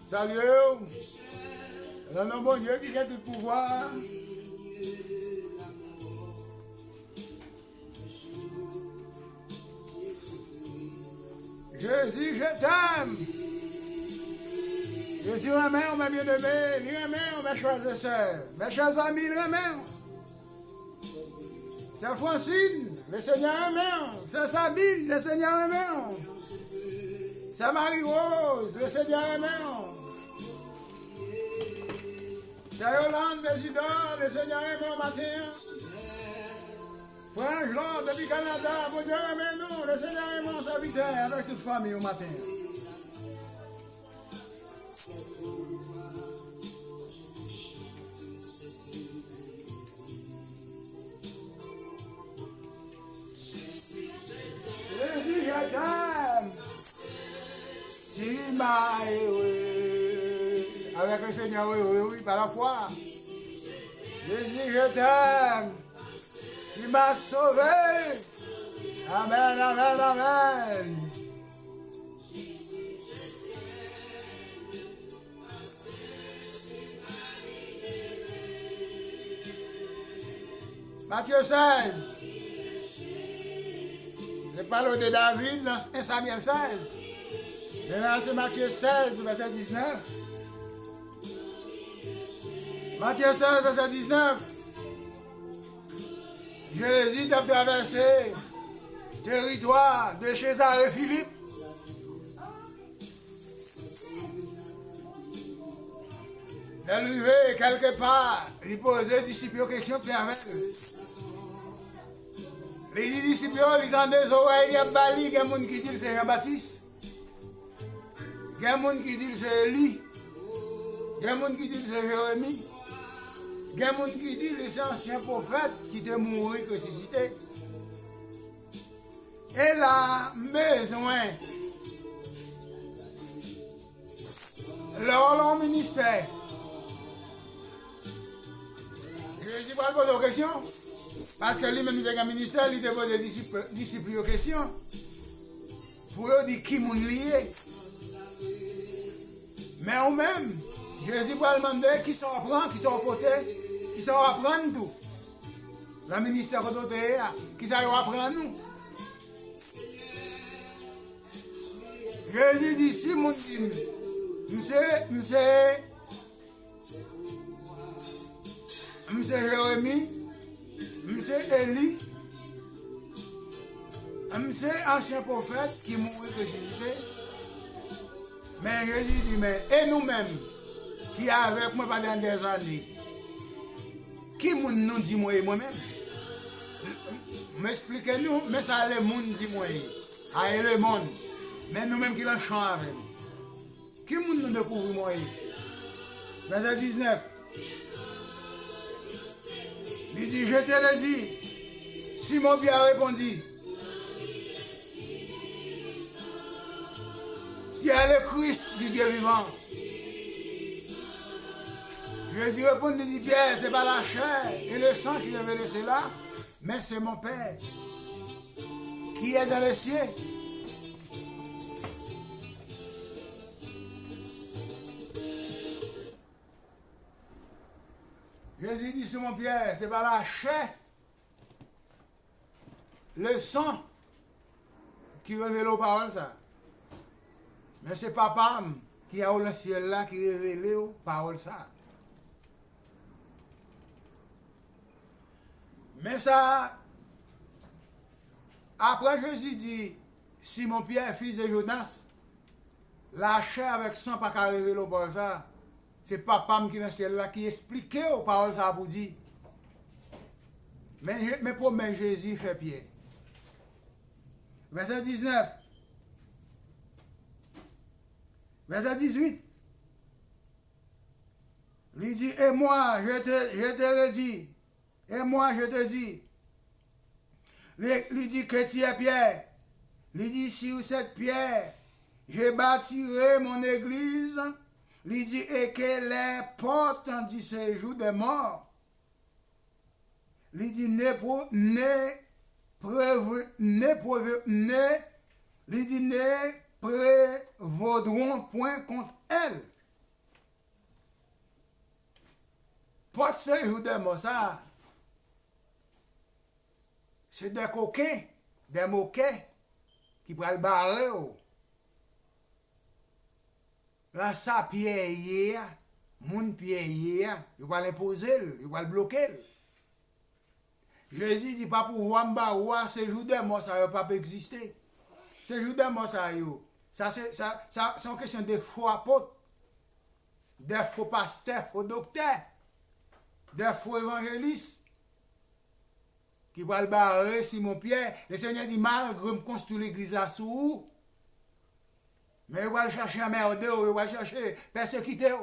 Salut, le nom bon Dieu qui a tout pouvoir. Jésus, je t'aime. Je suis un mère, ma bien-aimée, une mère, ma chers sœurs, mes chers amis, une mère. C'est Francine, le Seigneur est mère. C'est Sabine, le Seigneur est mère. C'est Marie-Rose, le Seigneur est mère. C'est Yolande, Bézidor, le Seigneur est mort matin. Frère Jean, depuis Canada, mon Dieu est nous, le Seigneur est mon serviteur avec toute famille au matin. Jésus, je t'aime. Si m'a avec le Seigneur, oui, par la foi. Jésus, je t'aime. Tu m'as sauvé. Amen, amen, amen. Matthieu 16. Je parle de David dans 1 Samuel 16. Maintenant, c'est Matthieu 16, verset 19. Matthieu 16, verset 19. Jésus a traversé le territoire de César et Philippe. Il est arrivé quelque part, il posait aux disciples une question qui avec eux. Les disciples, ils ont des oreilles, il y a Bali, il y a des gens qui disent que c'est Jean-Baptiste. Il y a des gens qui disent que c'est Élie. Il y a des gens qui disent que c'est Jérémie. Il y a des gens qui disent que c'est ancien prophète qui était mort et ressuscité. Et la maison, leur ministère. Je dis pas poser aux questions. Parce que lui-même, il a un ministère, il pose des disciples aux questions. Pour eux dire qui est lié. Mais ou même, Jésus va demander qui sont apprendre, qui sont apporter, qui sont apprendre tout. Le ministère de l'autorité, qui sont apprendre nous. Jésus dit, si mon dit, monsieur Jérémie, monsieur Élie, monsieur ancien prophète qui mourit de Jésus. Mais Jésus dit, mais et nous-mêmes, qui avec moi pendant des années, qui nous dit moi-même? M'expliquez-nous, mais ça le monde dit moi, à le monde. Mais nous-mêmes qui l'en chant avec nous. Qui nous découvre moi? Verset 19. Il dit, je te l'ai dit. Simon Pierre répondit, si elle est Christ du Dieu vivant. Jésus répond, il dit, Pierre, ce n'est pas la chair et le sang qui révèle cela, mais c'est mon Père qui est dans les cieux. Jésus dit, Simon Pierre, ce n'est pas la chair, le sang qui révèle aux paroles ça. Mais c'est papa qui a au le ciel là qui révèle aux paroles ça. Mais ça, après Jésus dit, Simon Pierre, fils de Jonas, la chair avec sang pas qu'à révéler aux paroles ça. C'est papa qui est dans le ciel là qui expliquait aux paroles ça pour dire. Mais pour moi, Jésus fait Pierre. Verset 19. Verset 18. Il dit, et moi, je te le dis. Et moi, je te dis. Il dit que tu es Pierre. Il dit, sur cette pierre, je bâtirai mon église. Il dit, et que les portes du séjour des morts il dit ne prévaudront point contre elle. Pas de ce jour de mots, ça. C'est des coquins, des moquets qui prennent le barrer. Là, ça, pied, moun pied, il va l'imposer, il va le bloquer. Jésus dit pas pour voir ce jour de mort, ça ne va pas exister. Ce jour de mort, ça c'est une question de faux apôtres, des faux pasteurs, faux docteurs, des faux évangélistes qui vont le barrer Simon-Pierre. Le Seigneur dit malgré me construire l'église là sous, mais il va le chercher à merder, il va le chercher persécuter.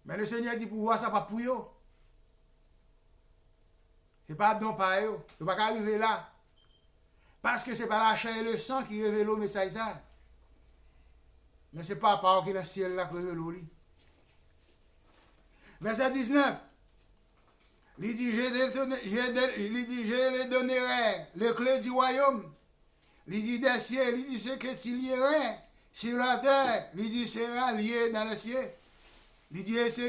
Mais le Seigneur dit pour voir ça pas pour eux. C'est pas don par eux. Il ne va pas arriver là. Parce que ce n'est pas la chair et le sang qui révèlent le message ça. Mais ce n'est pas par qui est dans le ciel là qui révèle le lit. Verset 19. Il dit, je les donnerai le clé du royaume. Il dit des cieux, il dit ce que tu lieras sur la terre, il dit sera lié dans le ciel. Il dit ce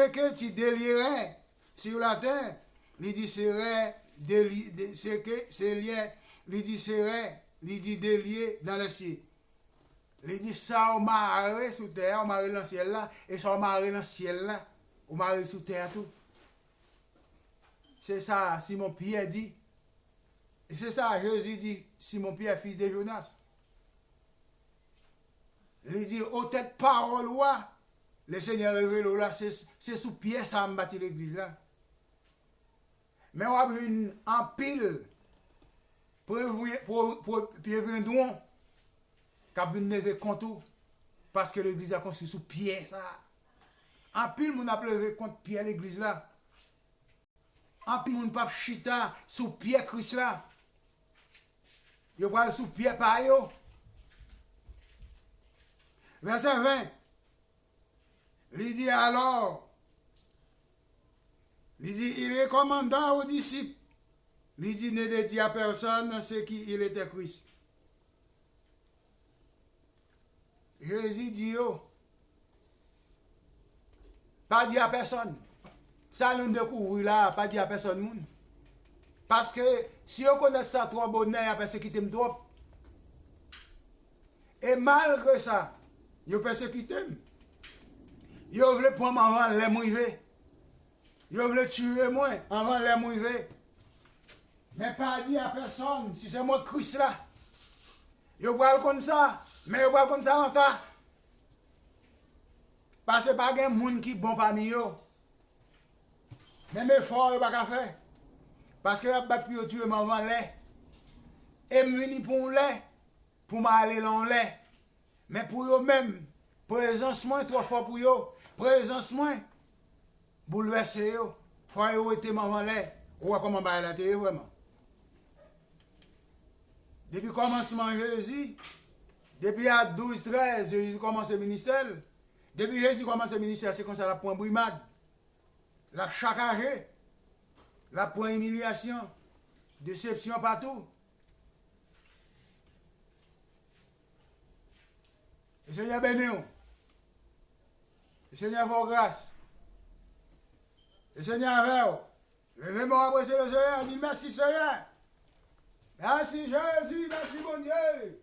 que tu délierais sur la terre, il dit serait ce que c'est lié, il dit serait, il dit délié dans le ciel. Il dit ça on marre sous terre, on marre dans le ciel là, et ça on marre dans le ciel là, on marre sous terre tout. C'est ça Simon Pierre dit. Et c'est ça Jésus dit, Simon Pierre, fils de Jonas. Il dit, au tête parole, le Seigneur révèle là, c'est sous pied ça m'a bâti l'église là. Mais on a une en pile pour un don qui a une levé contre parce que l'église a construit sous pied ça. En pile, on a levé contre pied l'église là. En pile, on pas chita sous pied Christ là. Yo pral sous pied par yo. Verset 20. Il dit alors, il recommanda aux disciples, il dit ne dit à personne ce qui il était Christ. Jésus dit yo, pas dit à personne. Ça nous découvre là, pas dit à personne moun. Parce que si on connaît ça trop bonheur, après persécuté trop. Et malgré ça, ils persécuté. Ils veulent prendre avant les mouiller. Ils veulent tuer moi avant les mouiller. Mais pas dire à personne, si c'est moi Christ là. Ils veulent comme ça, mais ils veulent comme ça en tas. Parce que pas de monde qui bon parmi eux. Même effort, ils ne peuvent pas faire. Parce que je battu pour tuer maman lait. Et je venu pour lait, pour m'aller dans lait. Mais pour eux-mêmes, présence moins trop fort pour eux. Présence moins bouleversé eux. Faut eux été maman lait. Ou comment bailler la télé vraiment. Depuis le commencement Jésus, depuis à 12-13, Jésus commence le ministère. Depuis Jésus commence le ministère, c'est comme ça la point brimade. La chacagé. La point humiliation, déception partout. Le Seigneur bénit. Le Seigneur vos grâce. Le Seigneur avec vous. Levez-moi apprécier le Seigneur. Dis merci Seigneur. Merci Jésus, merci mon Dieu.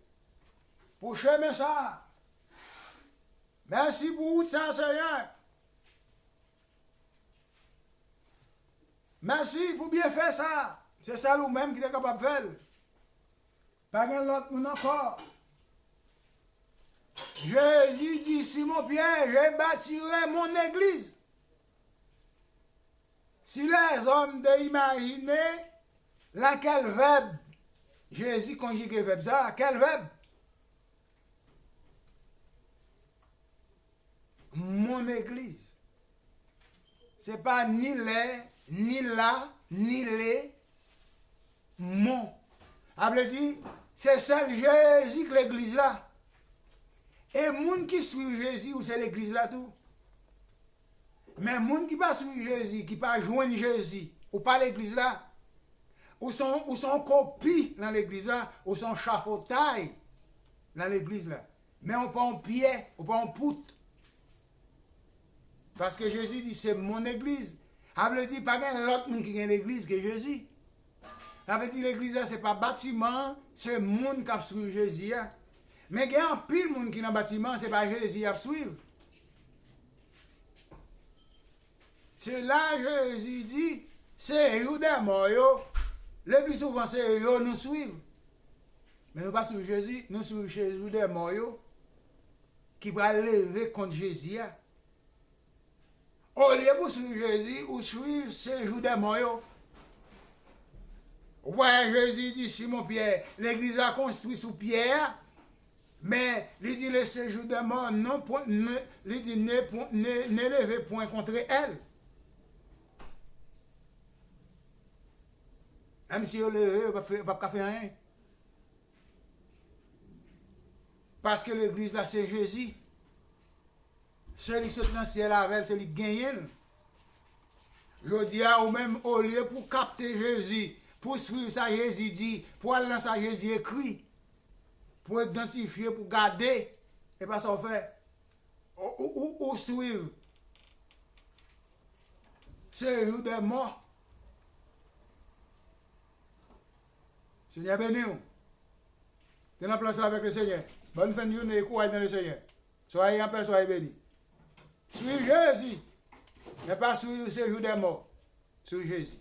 Pour chemin ça. Merci pour tout ça Seigneur. Merci pour bien faire ça. C'est ça nous-mêmes qui est capable de faire. Pas l'autre monde encore. Jésus dit, Simon Pierre, je bâtirai mon église. Si les hommes d'imaginer, laquelle verbe, Jésus conjugue le verbe ça, quel verbe? Mon église. C'est pas ni les, ni là, ni les, mon. Ça veut dire, c'est celle Jésus que l'église là. Et les gens qui suivent Jésus, ou c'est l'église là tout. Mais les gens qui pas sur Jésus, qui pas joindre Jésus, ou pas l'église là, ou sont copies dans l'église là, ou sont chafautailles dans l'église là. Mais on pas en pied, on pas en poutre. Parce que Jésus dit, c'est mon église. Ça veut dire, pas qu'il l'autre monde qui a l'église que Jésus. Ça veut dire, l'église là, c'est pas bâtiment, c'est le monde qui a suivi Jésus. Mais il y a un pile de monde qui est dans le bâtiment, c'est pas Jésus qui a suivi. C'est là Jésus dit, c'est eux des morts. Le plus souvent, c'est eux nous suivent. Mais nous pas sur Jésus, nous sur Jésus des morts qui va lever contre Jésus. Au lieu de suivre Jésus, ou suivre ces jours des morts. Ouais, Jésus dit, Simon Pierre, l'église a construit sous Pierre, mais il dit le séjour des morts, non, il dit ne levez point contre elle. Même si vous levez, vous ne pouvez pas faire rien. Parce que l'église là, c'est Jésus. Celui qui saute dans le ciel avec, c'est lui qui gagne. Je dis à ou même au lieu pour capter Jésus, pour suivre ça Jésus dit, pour aller dans ça Jésus écrit, pour identifier, pour garder, et pas ça on fait. Ou suivre. C'est le jour des morts. Seigneur béni. Tu es en place avec le Seigneur. Bonne fin de journée et courage dans le Seigneur. Soyez en paix, soyez bénis. Suivez Jésus. Ne pas suivre ce jour des morts. Suivez Jésus.